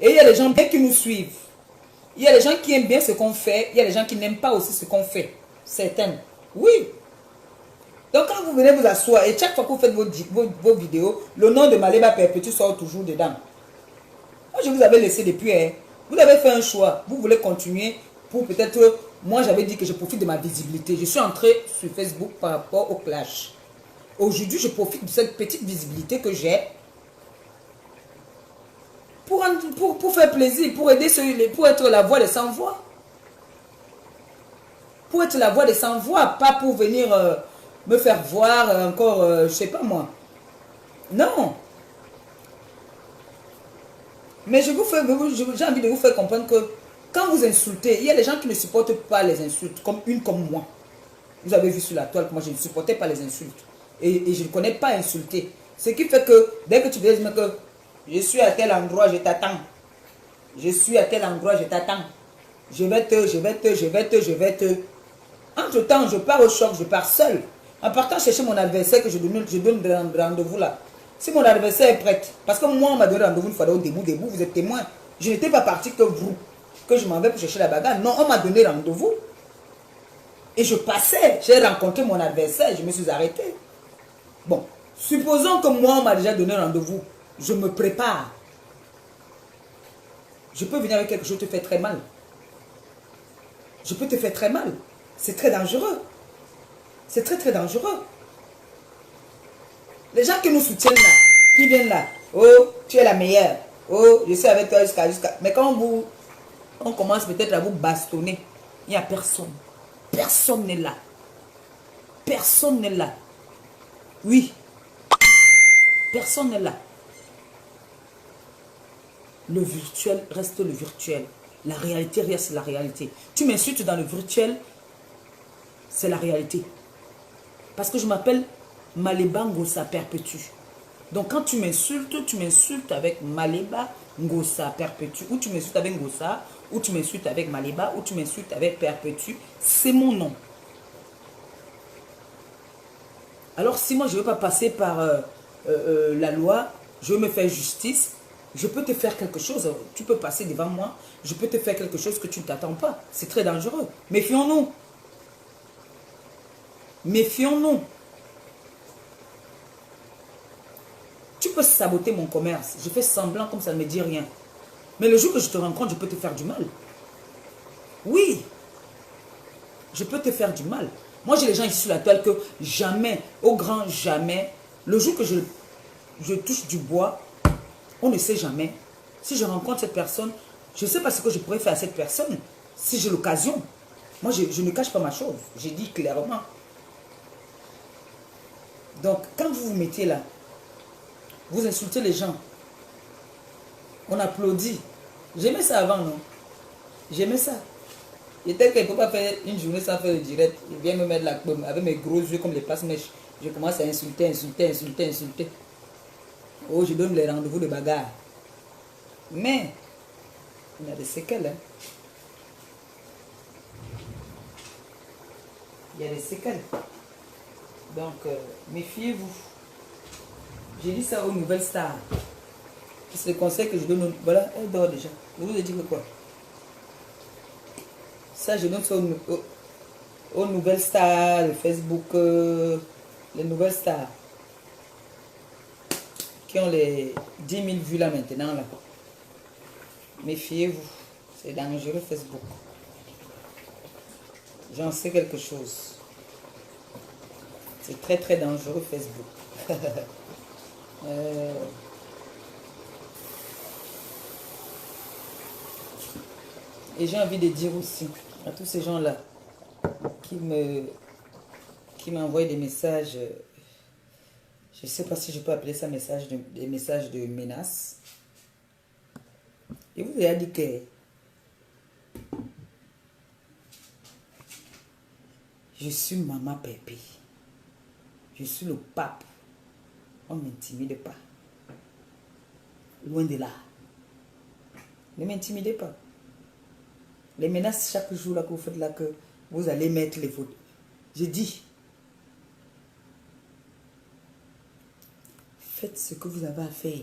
Et il y a des gens bien qui nous suivent. Il y a des gens qui aiment bien ce qu'on fait. Il y a des gens qui n'aiment pas aussi ce qu'on fait. Certaines. Oui. Donc quand vous venez vous asseoir et chaque fois que vous faites vos vidéos, le nom de Maleba Perpétue sort toujours dedans. Moi je vous avais laissé depuis. Hein. Vous avez fait un choix. Vous voulez continuer pour peut-être... Moi j'avais dit que je profite de ma visibilité. Je suis entré sur Facebook par rapport au clash. Aujourd'hui je profite de cette petite visibilité que j'ai. Pour faire plaisir, pour aider ceux, pour être la voix des sans-voix. Pour être la voix des sans-voix, pas pour venir me faire voir encore, je sais pas moi. Non. Mais j'ai envie de vous faire comprendre que quand vous insultez, il y a des gens qui ne supportent pas les insultes, comme moi. Vous avez vu sur la toile que moi je ne supportais pas les insultes. Et je ne connais pas insulter. Ce qui fait que dès que tu veux dire que je suis à tel endroit, je t'attends. Je suis à tel endroit, je t'attends. Je vais te. Entre temps, je pars au choc, je pars seul. En partant chercher mon adversaire que je donne rendez-vous là. Si mon adversaire est prêt, parce que moi on m'a donné rendez-vous une fois au debout, vous êtes témoin. Je n'étais pas parti que vous, que je m'en vais pour chercher la bagarre. Non, on m'a donné rendez-vous. Et je passais, j'ai rencontré mon adversaire, je me suis arrêté. Bon, supposons que moi on m'a déjà donné rendez-vous, je me prépare. Je peux venir avec quelque chose qui te fait très mal. Je peux te faire très mal. C'est très dangereux. C'est très très dangereux. Les gens qui nous soutiennent là, qui viennent là, oh, tu es la meilleure. Oh, je suis avec toi jusqu'à... Mais quand on commence peut-être à vous bastonner, il n'y a personne. Personne n'est là. Personne n'est là. Oui. Personne n'est là. Le virtuel reste le virtuel. La réalité reste la réalité. Tu m'insultes dans le virtuel, c'est la réalité. Parce que je m'appelle Maleba Ngossa Perpétue. Donc quand tu m'insultes avec Maleba Ngossa Perpétue. Ou tu m'insultes avec Ngossa, ou tu m'insultes avec Maleba, ou tu m'insultes avec Perpétue. C'est mon nom. Alors si moi je ne veux pas passer par la loi, je veux me faire justice, je peux te faire quelque chose. Tu peux passer devant moi, je peux te faire quelque chose que tu ne t'attends pas. C'est très dangereux. Méfions-nous. Méfions-nous. Tu peux saboter mon commerce. Je fais semblant comme ça ne me dit rien. Mais le jour que je te rencontre, je peux te faire du mal. Oui. Je peux te faire du mal. Moi, j'ai les gens ici sur la toile que jamais, au grand jamais, le jour que je touche du bois, on ne sait jamais. Si je rencontre cette personne, je ne sais pas ce que je pourrais faire à cette personne si j'ai l'occasion. Moi, je ne cache pas ma chose. J'ai dit clairement. Donc, quand vous vous mettez là, vous insultez les gens, on applaudit. J'aimais ça avant, non? J'aimais ça. J'étais qu'il ne peut pas faire une journée sans faire le direct. Il vient me mettre la pomme avec mes gros yeux comme les passe-mèches. Je commence à insulter. Oh, je donne les rendez-vous de bagarre. Mais, il y a des séquelles. Hein. Il y a des séquelles. Donc, méfiez-vous. J'ai dit ça aux nouvelles stars. C'est le conseil que je donne. Voilà, elle dort déjà. Je vous ai dit que quoi? Ça, je donne ça aux nouvelles stars, le Facebook, les nouvelles stars. Qui ont les 10 000 vues là maintenant. Là. Méfiez-vous. C'est dangereux Facebook. J'en sais quelque chose. C'est très très dangereux Facebook. Et j'ai envie de dire aussi à tous ces gens-là qui m'envoient des messages, je ne sais pas si je peux appeler ça des messages de menace. Et vous avez dit que je suis maman Pépé. Je suis le pape. On ne m'intimide pas. Loin de là. Ne m'intimidez pas. Les menaces chaque jour là que vous faites là, que vous allez mettre les fautes. Je dis, faites ce que vous avez à faire.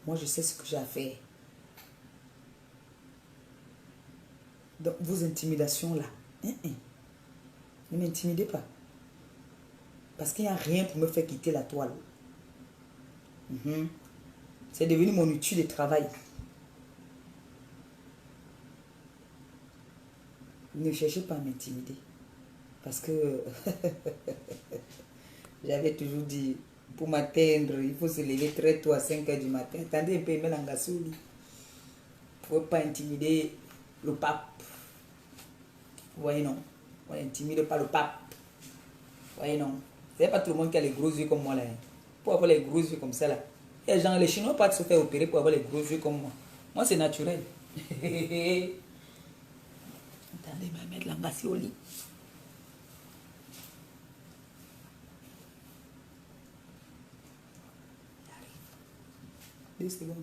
Moi, je sais ce que j'ai à faire. Donc, vos intimidations là, ne m'intimidez pas. Parce qu'il n'y a rien pour me faire quitter la toile. C'est devenu mon outil de travail. Ne cherchez pas à m'intimider. Parce que j'avais toujours dit, pour m'atteindre, il faut se lever très tôt à 5 h du matin. Attendez un peu, Melangasouli. Il ne faut pas intimider le pape. Vous voyez, non? On n'intimide pas le pape. Vous voyez, non? C'est pas tout le monde qui a les gros yeux comme moi, là. Pour avoir les gros yeux comme ça, là. Et genre, les Chinois pas se faire opérer pour avoir les gros yeux comme moi. Moi, c'est naturel. Attendez, ma mettre l'ambassade au lit. Deux secondes.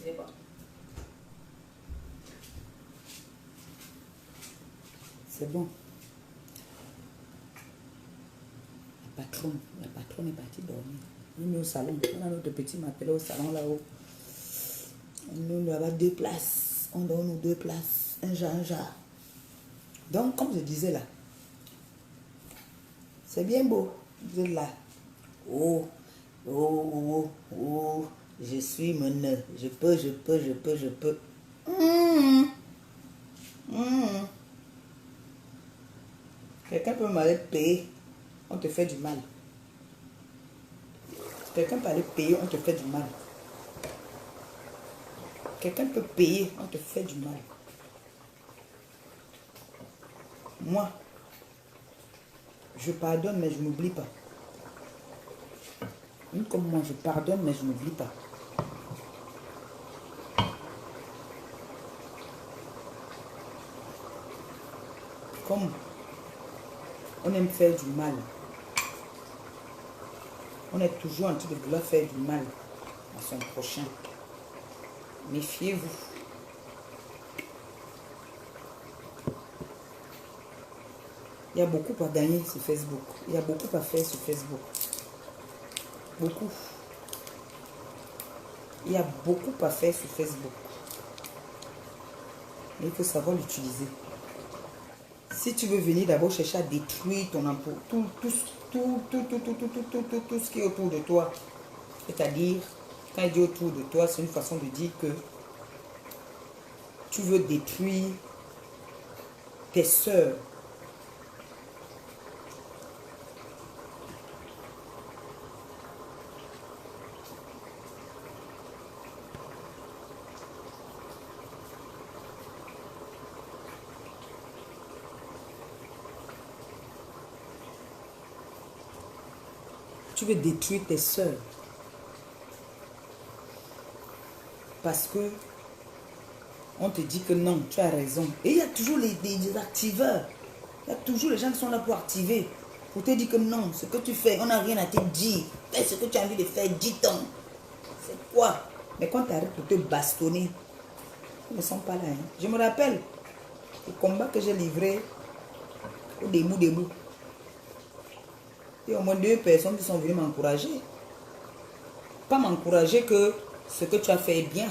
C'est bon. C'est bon. La patronne est partie dormir. On est au salon. On a notre petit matelas au salon là-haut. On a 2 places. On donne nos 2 places. Un genre. Donc, comme je disais là, c'est bien beau. Vous êtes là. Oh, je suis mon. Je peux. Quelqu'un peut m'aller payer, on te fait du mal. Quelqu'un peut aller payer, on te fait du mal. Quelqu'un peut payer, on te fait du mal. Moi, je pardonne, mais je n'oublie pas. Une comme moi, je pardonne, mais je n'oublie pas. Comme on aime faire du mal. On est toujours en train de vouloir faire du mal à son prochain. Méfiez-vous. Il y a beaucoup à gagner sur Facebook. Il y a beaucoup à faire sur Facebook. Beaucoup. Il y a beaucoup à faire sur Facebook. Mais il faut savoir l'utiliser. Si tu veux venir d'abord chercher à détruire ton emploi, tout ce qui est autour de toi, c'est-à-dire, quand il dit autour de toi, c'est une façon de dire que tu veux détruire tes sœurs. Tu veux détruire tes sœurs. Parce que on te dit que non, tu as raison. Et il y a toujours des activeurs. Il y a toujours les gens qui sont là pour activer. Pour te dire que non, ce que tu fais, on n'a rien à te dire. Fais ce que tu as envie de faire, dis-donc. C'est quoi? Mais quand tu arrêtes pour te bastonner, ils ne sont pas là. Hein. Je me rappelle le combat que j'ai livré au début. Il y a au moins 2 personnes qui sont venues m'encourager. Pas m'encourager que ce que tu as fait est bien.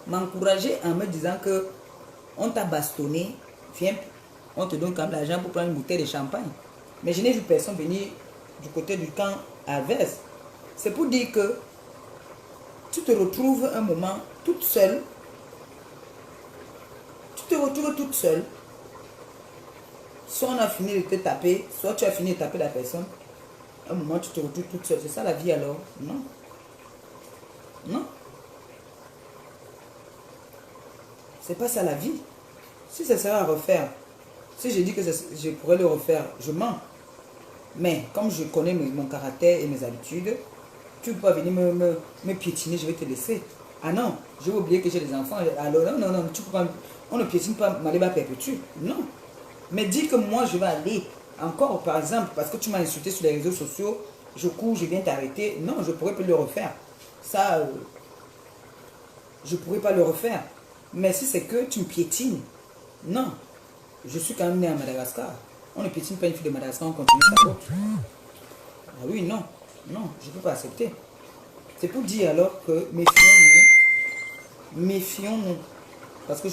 M'encourager en me disant que on t'a bastonné, viens, on te donne quand même l'argent pour prendre une bouteille de champagne. Mais je n'ai vu personne venir du côté du camp adverse. C'est pour dire que tu te retrouves un moment toute seule. Tu te retrouves toute seule. Soit on a fini de te taper, soit tu as fini de taper la personne. Un moment, tu te retrouves toute seule. C'est ça la vie alors? Non. Non. C'est pas ça la vie. Si ça serait à refaire, si je dis que je pourrais le refaire, je mens. Mais comme je connais mon caractère et mes habitudes, tu ne peux pas venir me piétiner, je vais te laisser. Ah non, je vais oublier que j'ai des enfants. Alors non, tu peux pas, on ne piétine pas Maliba perpétue. Non. Mais dis que moi je vais aller, encore par exemple, parce que tu m'as insulté sur les réseaux sociaux, je cours, je viens t'arrêter. Non, je ne pourrais pas le refaire. Ça, je ne pourrais pas le refaire. Mais si c'est que tu me piétines, non. Je suis quand même né à Madagascar. On ne piétine pas une fille de Madagascar, on continue sa route. Ah oui, non. Non, je ne peux pas accepter. C'est pour dire alors que méfions-nous. Méfions-nous. Parce que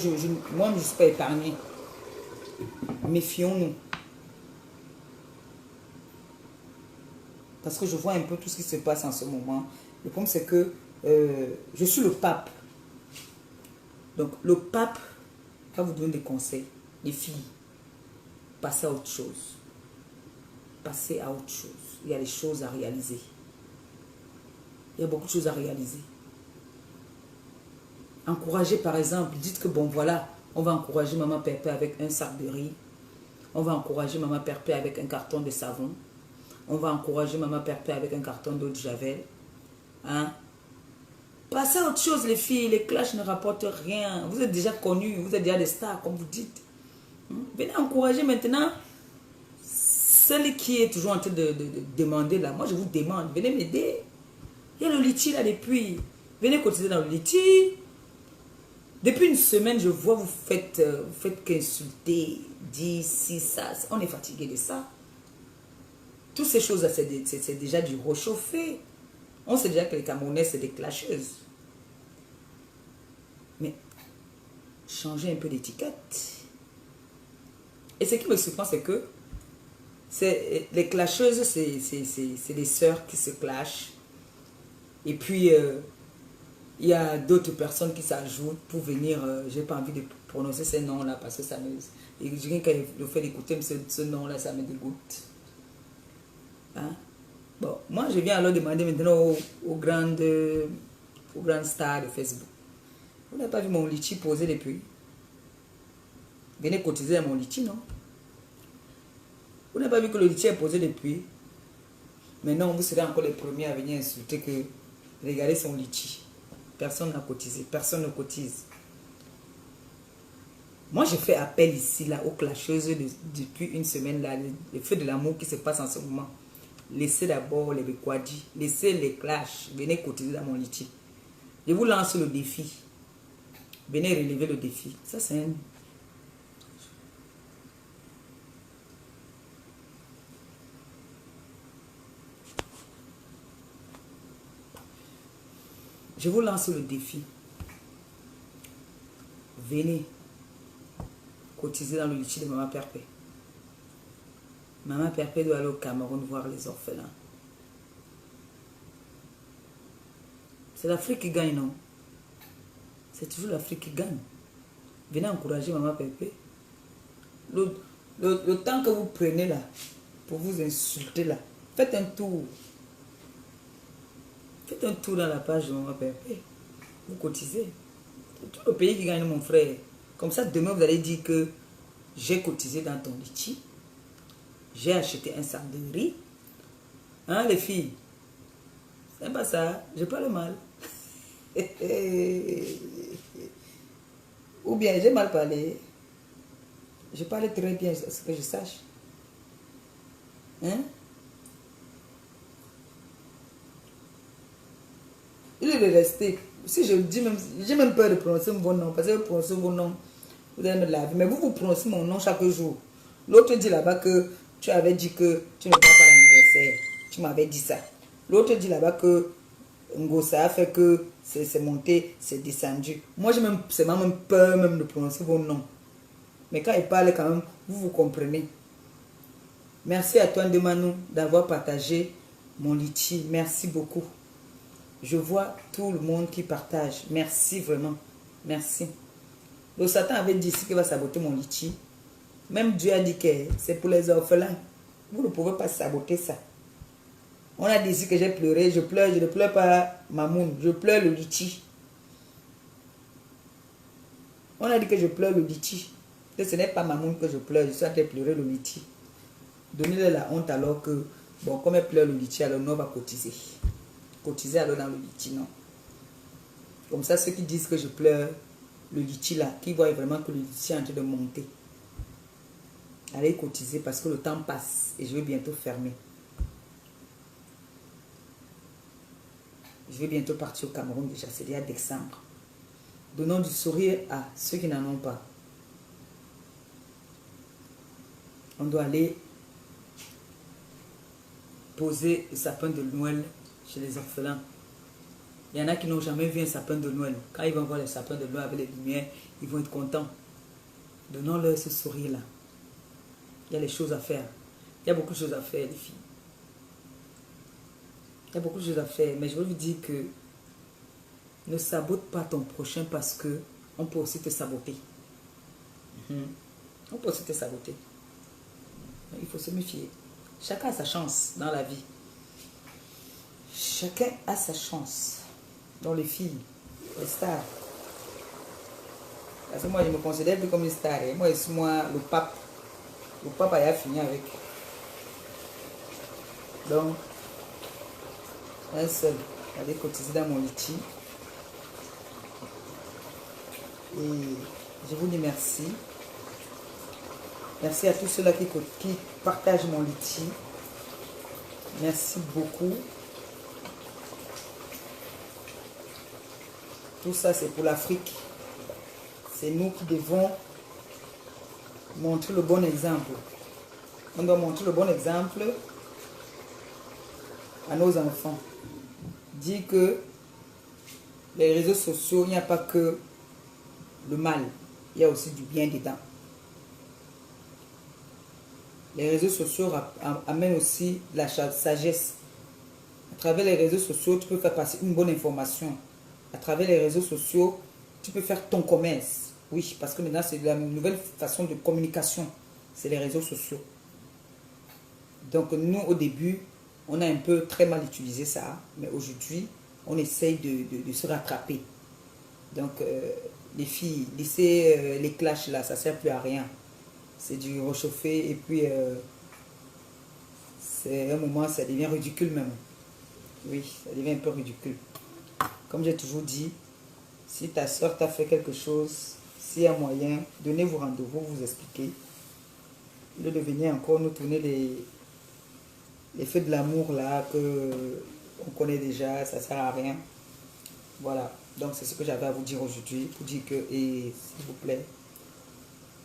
moi, je ne suis pas épargné. Méfions-nous. Parce que je vois un peu tout ce qui se passe en ce moment. Le problème, c'est que je suis le pape. Donc, le pape va vous donner des conseils. Les filles, passez à autre chose. Passez à autre chose. Il y a des choses à réaliser. Il y a beaucoup de choses à réaliser. Encouragez par exemple, dites que bon voilà, on va encourager maman Pépé avec un sac de riz. On va encourager maman Pépé avec un carton de savon. On va encourager maman Pépé avec un carton d'eau de javel. Hein? Passez à autre chose les filles, les clashs ne rapportent rien. Vous êtes déjà connus, vous êtes déjà des stars comme vous dites. Venez encourager maintenant celle qui est toujours en train de demander là. Moi je vous demande, venez m'aider. Il y a le litchi là depuis. Venez cotiser dans le litchi. Depuis une semaine, je vois vous faites qu'insulter, dire si, ça. On est fatigué de ça. Toutes ces choses-là, c'est déjà du réchauffé. On sait déjà que les Camerounais, c'est des clasheuses. Mais changez un peu d'étiquette. Et ce qui me surprend, c'est que les clasheuses, c'est des sœurs qui se clashent. Et puis, il y a d'autres personnes qui s'ajoutent pour venir. Je n'ai pas envie de prononcer ces noms-là parce que ça me... Et rien qu'à le fait d'écouter ce nom-là, ça me dégoûte. Hein? Bon, moi, je viens alors demander maintenant aux grandes stars de Facebook. Vous n'avez pas vu mon litchi posé depuis? Venez cotiser à mon litchi, non? Vous n'avez pas vu que le litchi est posé depuis? Mais non, vous serez encore les premiers à venir insulter que regardez son litchi. Personne n'a cotisé, personne ne cotise. Moi, je fais appel ici, là, aux clasheuses depuis une semaine, là, le feu de l'amour qui se passe en ce moment. Laissez d'abord les Bekwadi, laissez les clashs, venez cotiser dans mon litchi. Je vous lance le défi. Venez relever le défi. Ça, c'est un... Je vous lance le défi. Venez cotiser dans le litchi de Maman Pépé. Maman Pépé doit aller au Cameroun voir les orphelins. C'est l'Afrique qui gagne, non? C'est toujours l'Afrique qui gagne. Venez encourager Maman Pépé. Le temps que vous prenez là, pour vous insulter là, faites un tour. Faites un tour dans la page de Maman Pépé. Vous cotisez. C'est tout le pays qui gagne, mon frère. Comme ça, demain, vous allez dire que j'ai cotisé dans ton litchi. J'ai acheté un sac de riz. Hein, les filles? C'est pas ça. Je parle mal. Ou bien, j'ai mal parlé. Je parle très bien, ce que je sache. Hein? Il est resté. Si je dis même, j'ai même peur de prononcer mon nom. Parce que prononcer mon nom, vous allez me laver. Mais vous prononcez mon nom chaque jour. L'autre dit là-bas que tu avais dit que tu ne pars pas à l'anniversaire. Tu m'avais dit ça. L'autre dit là-bas que Ngosa a fait que c'est monté, c'est descendu. Moi, c'est même peur même de prononcer vos noms. Mais quand il parle quand même, vous comprenez. Merci à toi, Ndemanou, d'avoir partagé mon litchi. Merci beaucoup. Je vois tout le monde qui partage. Merci vraiment. Merci. Le Satan avait dit ici qu'il va saboter mon litchi. Même Dieu a dit que c'est pour les orphelins. Vous ne pouvez pas saboter ça. On a dit ici que j'ai pleuré. Je pleure. Je ne pleure pas Mamoun. Je pleure le litchi. On a dit que je pleure le litchi. Que ce n'est pas Mamoun que je pleure. Je suis en train de pleurer le litchi. Donnez-le la honte alors que, bon, comme elle pleure le litchi, alors nous on va cotiser. Cotiser alors dans le litchi, non. Comme ça, ceux qui disent que je pleure le litchi là, qui voient vraiment que le litchi est en train de monter, allez cotiser parce que le temps passe et je vais bientôt fermer. Je vais bientôt partir au Cameroun déjà, c'est déjà décembre. Donnons du sourire à ceux qui n'en ont pas. On doit aller poser le sapin de Noël chez les orphelins. Il y en a qui n'ont jamais vu un sapin de Noël. Quand ils vont voir le sapin de Noël avec les lumières, ils vont être contents. Donnons-leur ce sourire-là. Il y a des choses à faire. Il y a beaucoup de choses à faire, les filles. Il y a beaucoup de choses à faire. Mais je veux vous dire que ne sabote pas ton prochain parce que on peut aussi te saboter. On peut aussi te saboter. Il faut se méfier. Chacun a sa chance dans la vie. Chacun a sa chance. Dans les filles, les stars. Parce que moi, je me considère plus comme une star. Et moi, je suis le pape. Le pape a fini avec. Donc, un seul. Allez cotiser dans mon litchi. Et je vous dis merci. Merci à tous ceux-là qui partagent mon litchi. Merci beaucoup. Tout ça, c'est pour l'Afrique. C'est nous qui devons montrer le bon exemple. On doit montrer le bon exemple à nos enfants. Dire que les réseaux sociaux, il n'y a pas que le mal. Il y a aussi du bien dedans. Les réseaux sociaux amènent aussi la sagesse. À travers les réseaux sociaux, tu peux faire passer une bonne information. À travers les réseaux sociaux, tu peux faire ton commerce. Oui, parce que maintenant, c'est la nouvelle façon de communication. C'est les réseaux sociaux. Donc, nous, au début, on a un peu très mal utilisé ça. Mais aujourd'hui, on essaye de se rattraper. Donc, les filles, laissez les clashs là, ça ne sert plus à rien. C'est du réchauffé et puis, c'est un moment, ça devient ridicule même. Oui, ça devient un peu ridicule. Comme j'ai toujours dit, si ta soeur t'a fait quelque chose, s'il y a moyen, donnez-vous rendez-vous, vous expliquez. Au lieu de venir encore nous tourner les feux de l'amour là, que on connaît déjà, ça ne sert à rien. Voilà, donc c'est ce que j'avais à vous dire aujourd'hui, pour dire que, et s'il vous plaît,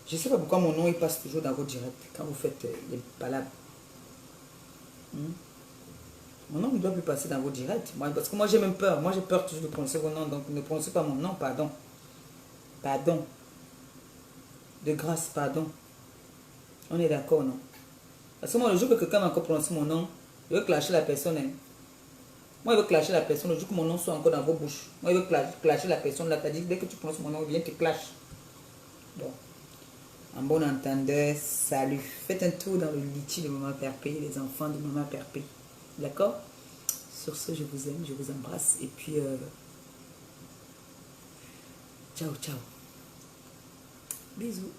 je ne sais pas pourquoi mon nom il passe toujours dans vos directs, quand vous faites les palabres. Mon nom ne doit plus passer dans vos directs. Parce que moi, j'ai même peur. Moi, j'ai peur toujours de prononcer vos noms. Donc, ne prononcez pas mon nom, pardon. Pardon. De grâce, pardon. On est d'accord, non? Parce que moi, le jour que quelqu'un m'a encore prononcé mon nom, je veux clasher la personne. Hein. Moi, je veux clasher la personne le jour que mon nom soit encore dans vos bouches. Moi, je veux clasher la personne. Là, t'as dit, dès que tu prononces mon nom, viens te clash. Donc, en bon entendeur, salut. Faites un tour dans le litchi de Maman Perpé, les enfants de Maman Perpé. D'accord? Sur ce, je vous aime, je vous embrasse. Et puis, ciao, ciao. Bisous.